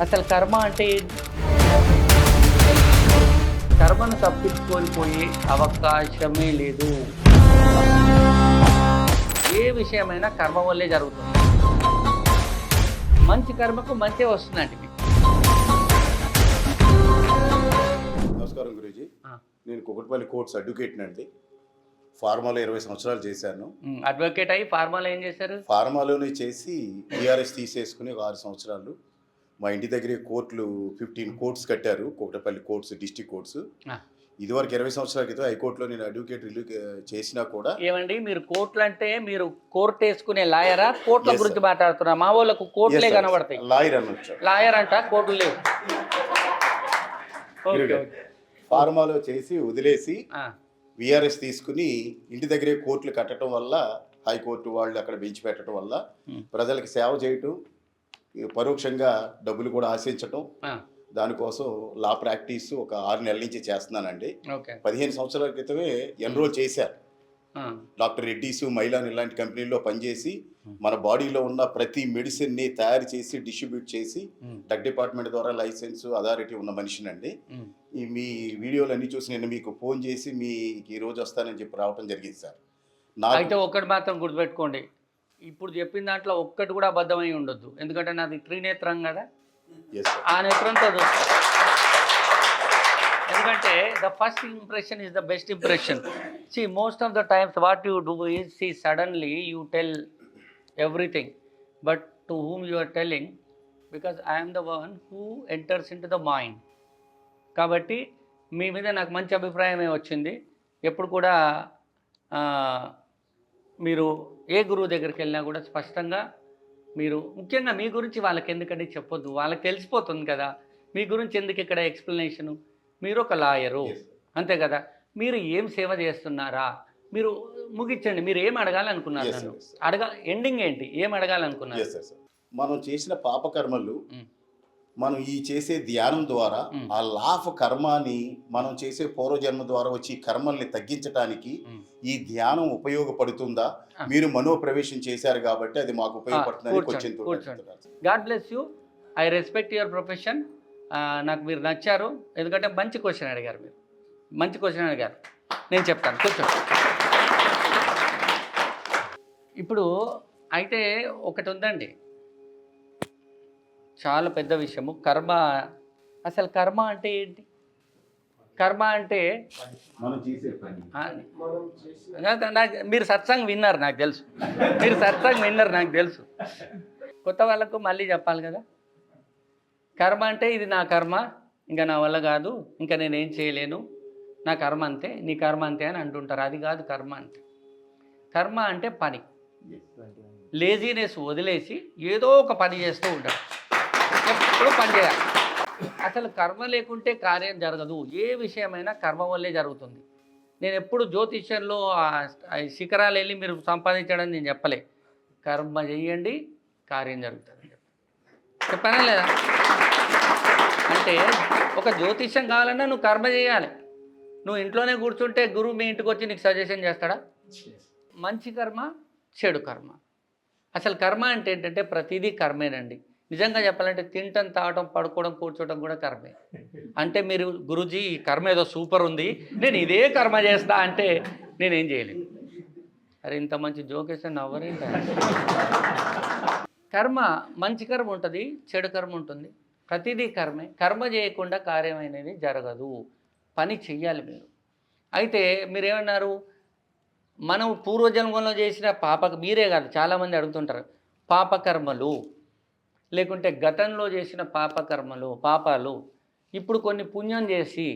అసలు కర్మ అంటే ఏంటి? కర్మను తప్పించుకొని పోయే అవకాశమే లేదు. ఏ విషయమైనా కర్మ వల్లే జరుగుతుంది. మంచి కర్మకు మంచే వస్తుందండి మీకు. నమస్కారం గురూజీ. నేను కుకట్పల్లి కోర్ట్స్ అడ్వకేట్ అండి. ఫార్మాలో 20 సంవత్సరాలు చేశాను. అడ్వకేట్ అయ్యి ఫార్మాలో ఏం చేశారు? ఫార్మాలోనే చేసి టీఆర్ఎస్ తీసేసుకుని 6 సంవత్సరాలు మా ఇంటి దగ్గరే కోర్టులు 15 కోర్ట్స్ కట్టారు. Kukatpally courts, district courts. ఇదివరకు 20 సంవత్సరాల క్రితం హైకోర్టులో నేను అడ్వకేట్ రిలీవ్ చేసినా కూడా. ఏమండి మీరు కోర్టులు అంటే మీరు కోర్టు వేసుకునే లాయరా? కోర్టుల గురించి మాట్లాడుతున్నా? మా వాళ్ళకు కోర్టులే కనబడతాయి. లాయర్ అనొచ్చు. లాయర్ అంట, కోర్టులు లేవు. ఫార్మాలో చేసి వదిలేసి విఆర్ఎస్ తీసుకుని ఇంటి దగ్గరే కోర్టులు కట్టడం వల్ల, హైకోర్టు వాళ్ళు అక్కడ బెంచ్ పెట్టడం వల్ల ప్రజలకు సేవ చేయటం, పరోక్షంగా డబ్బులు కూడా ఆశించటం, దానికోసం లా ప్రాక్టీస్ ఒక 6 నెలల నుంచి చేస్తున్నానండి. 15 సంవత్సరాల క్రితమే ఎన్రోల్ చేశారు. డాక్టర్ రెడ్డీస్, మైలాన్ ఇలాంటి కంపెనీల్లో పనిచేసి మన బాడీలో ఉన్న ప్రతి మెడిసిన్ని తయారు చేసి డిస్ట్రిబ్యూట్ చేసి డ్రగ్ డిపార్ట్మెంట్ ద్వారా లైసెన్స్ అథారిటీ ఉన్న మనిషినండి. ఈ మీ వీడియోలు అన్ని చూసి నేను మీకు ఫోన్ చేసి మీకు ఈ రోజు వస్తానని చెప్పి రావడం జరిగింది సార్. అయితే ఒక్కటి మాత్రం గుర్తుపెట్టుకోండి, ఇప్పుడు చెప్పిన దాంట్లో ఒక్కటి కూడా అబద్ధమై ఉండొద్దు. ఎందుకంటే నాది త్రినేత్రం కదా, ఆ నేత్రంతో ఎందుకంటే the first impression is the best impression. See, most of the times what you do is, see, suddenly you tell everything, but to whom you are telling, because I am the one who enters into the mind. కాబట్టి మీ మీద నాకు మంచి అభిప్రాయమే వచ్చింది. ఎప్పుడు కూడా మీరు ఏ గురువు దగ్గరికి వెళ్ళినా కూడా స్పష్టంగా మీరు, ముఖ్యంగా మీ గురించి వాళ్ళకి ఎందుకంటే చెప్పొద్దు, వాళ్ళకి తెలిసిపోతుంది కదా మీ గురించి. ఎందుకు ఇక్కడ ఎక్స్ప్లెనేషను? మీరు ఒక లాయరు, అంతే కదా. మీరు ఏం సేవ చేస్తున్నారా? మీరు ముగించండి. మీరు ఏం అడగాలనుకున్నారు? ఎండింగ్ ఏంటి? ఏం అడగాలనుకున్నారు? మనం చేసిన పాపకర్మలు మనం ఈ చేసే ధ్యానం ద్వారా ఆ లాఫ్ కర్మాని మనం చేసే పూర్వజన్మ ద్వారా వచ్చి కర్మల్ని తగ్గించడానికి ఈ ధ్యానం ఉపయోగపడుతుందా? మీరు మనోప్రవేశం చేశారు కాబట్టి అది మాకు ఉపయోగపడుతుంది. God bless you. I respect your profession. నాకు మీరు నచ్చారు, ఎందుకంటే మంచి క్వశ్చన్ అడిగారు. మీరు మంచి క్వశ్చన్ అడిగారు, నేను చెప్తాను, కూర్చోండి. ఇప్పుడు అయితే ఒకటి ఉందండి, చాలా పెద్ద విషయము. కర్మ. అసలు కర్మ అంటే ఏంటి? కర్మ అంటే మీరు సత్సంగ్ విన్నారు నాకు తెలుసు, మీరు సత్సంగ్ విన్నారు నాకు తెలుసు. కొత్త వాళ్ళకు మళ్ళీ చెప్పాలి కదా. కర్మ అంటే ఇది నా కర్మ, ఇంకా నా వల్ల కాదు, ఇంకా నేనేం చేయలేను, నా కర్మ అంతే, నీ కర్మ అంతే అని అంటుంటారు. అది కాదు కర్మ అంటే. కర్మ అంటే పని. లేజీనెస్ వదిలేసి ఏదో ఒక పని చేస్తూ ఉంటాడు, ఎప్పుడు పని చేయాలి. అసలు కర్మ లేకుంటే కార్యం జరగదు. ఏ విషయమైనా కర్మ వల్లే జరుగుతుంది. నేను ఎప్పుడు జ్యోతిష్యంలో శిఖరాలు వెళ్ళి మీరు సంపాదించడం నేను చెప్పలే. కర్మ చేయండి, కార్యం జరుగుతుంది చెప్పానా లేదా? అంటే ఒక జ్యోతిష్యం కావాలన్నా నువ్వు కర్మ చేయాలి. నువ్వు ఇంట్లోనే కూర్చుంటే గురువు మీ ఇంటికి వచ్చి నీకు సజెషన్ చేస్తాడా? మంచి కర్మ, చెడు కర్మ. అసలు కర్మ అంటే ఏంటంటే ప్రతిదీ కర్మేనండి. నిజంగా చెప్పాలంటే తినటం, తాగటం, పడుకోవడం, కూర్చోవడం కూడా కర్మే. అంటే మీరు గురూజీ ఈ కర్మ ఏదో సూపర్ ఉంది, నేను ఇదే కర్మ చేస్తా అంటే నేనేం చేయలేను. అరే ఇంత మంచి జోకేషన్ నవ్వరేంట. కర్మ, మంచి కర్మ ఉంటుంది, చెడు కర్మ ఉంటుంది. ప్రతిదీ కర్మే. కర్మ చేయకుండా కార్యం అనేది జరగదు. పని చెయ్యాలి మీరు. అయితే మీరేమన్నారు, మనం పూర్వజన్మలో చేసిన మీరే కాదు చాలామంది అడుగుతుంటారు, పాపకర్మలు లేకుంటే గతంలో చేసిన పాపాలు ఇప్పుడు కొన్ని పుణ్యం చేసి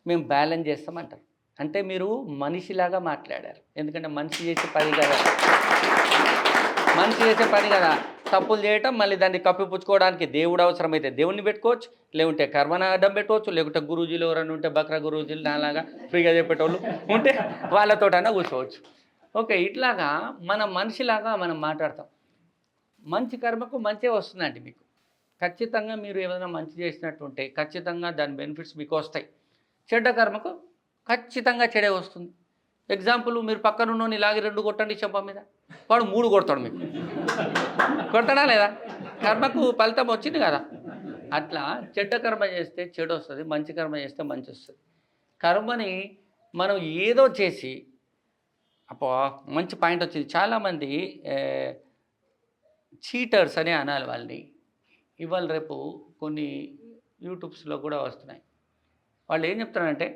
మేము బ్యాలెన్స్ చేస్తామంటారు. అంటే మీరు మనిషిలాగా మాట్లాడారు. ఎందుకంటే మనిషి చేసే పని కదా తప్పులు చేయటం, మళ్ళీ దాన్ని కప్పిపుచ్చుకోవడానికి దేవుడు అవసరమైతే దేవుడిని పెట్టుకోవచ్చు, లేకుంటే కర్మను అడ్డం పెట్టుకోవచ్చు, లేకుంటే గురూజీలు ఎవరైనా ఉంటే బక్రా గురూజీలు నాలాగా ఫ్రీగా చెప్పేటోళ్ళు ఉంటే వాళ్ళతోటైనా కూర్చోవచ్చు. ఓకే, ఇట్లాగా మనం మనిషిలాగా మనం మాట్లాడతాం. మంచి కర్మకు మంచే వస్తుందండి మీకు. ఖచ్చితంగా మీరు ఏమైనా మంచి చేసినట్టుంటే ఖచ్చితంగా దాని బెనిఫిట్స్ మీకు వస్తాయి. చెడ్డ కర్మకు ఖచ్చితంగా చెడే వస్తుంది. ఎగ్జాంపుల్, మీరు పక్కనున్న ఇలాగే 2 కొట్టండి చెంప మీద, వాడు 3 కొడతాడు. మీకు కొట్టడా లేదా? కర్మకు ఫలితం వచ్చింది కదా. అట్లా చెడ్డ కర్మ చేస్తే చెడు వస్తుంది, మంచి కర్మ చేస్తే మంచి వస్తుంది. కర్మని మనం ఏదో చేసి అప్పో మంచి పాయింట్ వచ్చింది. చాలామంది చీటర్స్ అనే అనాలి వాళ్ళని. ఇవాళ రేపు కొన్ని యూట్యూబ్స్లో కూడా వస్తున్నాయి. వాళ్ళు ఏం చెప్తున్నారంటే,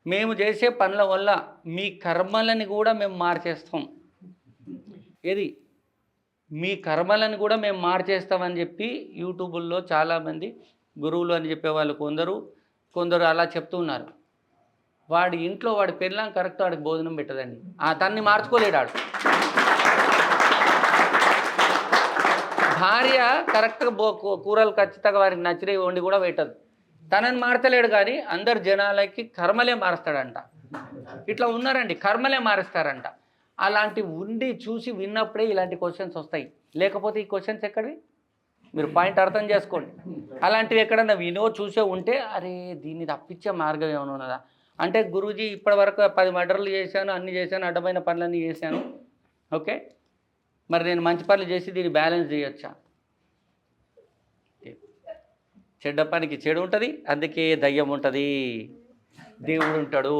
మేము చేసే పనుల వల్ల మీ కర్మలని కూడా మేము మార్చేస్తాం. ఏది మీ కర్మలను కూడా మేము మార్చేస్తామని చెప్పి యూట్యూబుల్లో చాలామంది గురువులు అని చెప్పేవాళ్ళు కొందరు అలా చెప్తూ ఉన్నారు. వాడి ఇంట్లో వాడి పెళ్ళాం కరెక్ట్ వాడికి భోజనం పెట్టదండి. తన్ని మార్చుకోలేడు వాడు. భార్య కరెక్ట్గా కూరలు ఖచ్చితంగా వారికి నచ్చినవి వండి కూడా పెట్టదు. తనని మార్చలేడు కానీ అందరు జనాలకి కర్మలే మారుస్తాడంట. ఇట్లా ఉన్నారండి, కర్మలే మారుస్తారంట. అలాంటి ఉండి చూసి విన్నప్పుడే ఇలాంటి క్వశ్చన్స్ వస్తాయి. లేకపోతే ఈ క్వశ్చన్స్ ఎక్కడివి? మీరు పాయింట్ అర్థం చేసుకోండి. అలాంటివి ఎక్కడన్నా వినో చూసే ఉంటే అరే దీన్ని తప్పించే మార్గం ఏమైనా ఉన్నదా అంటే, గురూజీ ఇప్పటివరకు 10 మర్డర్లు చేశాను, అన్ని చేశాను, అడ్డమైన పనులన్నీ చేశాను, ఓకే, మరి నేను మంచి పనులు చేసి దీన్ని బ్యాలెన్స్ చేయొచ్చా? చెడ్డ పనికి చెడు ఉంటుంది, అందుకే దయ్యం ఉంటుంది, దేవుడు ఉంటాడు.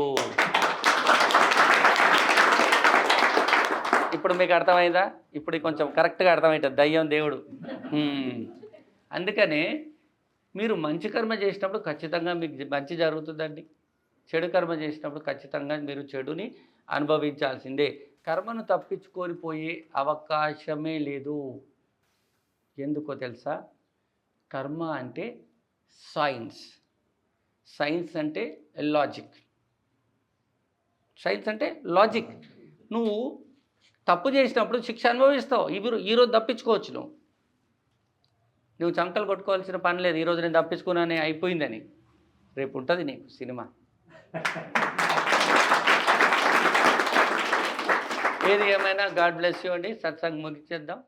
ఇప్పుడు మీకు అర్థమైందా? ఇప్పుడు కొంచెం కరెక్ట్గా అర్థమవుతుంది, దయ్యం దేవుడు. అందుకనే మీరు మంచి కర్మ చేసినప్పుడు ఖచ్చితంగా మీకు మంచి జరుగుతుందండి. చెడు కర్మ చేసినప్పుడు ఖచ్చితంగా మీరు చెడుని అనుభవించాల్సిందే. కర్మను తప్పించుకొని పోయే అవకాశమే లేదు. ఎందుకో తెలుసా? కర్మ అంటే సైన్స్, సైన్స్ అంటే లాజిక్, సైన్స్ అంటే లాజిక్. నువ్వు తప్పు చేసినప్పుడు శిక్ష అనుభవిస్తావు. ఈరోజు తప్పించుకోవచ్చు, నువ్వు చంకలు కొట్టుకోవాల్సిన పని లేదు. ఈరోజు నేను తప్పించుకున్నానే అయిపోయిందని, రేపు ఉంటుంది నీకు సినిమా. ఏది ఏమైనా గాడ్ బ్లెస్ యూ అండి. సత్సంగ్ ముగిచేద్దాం.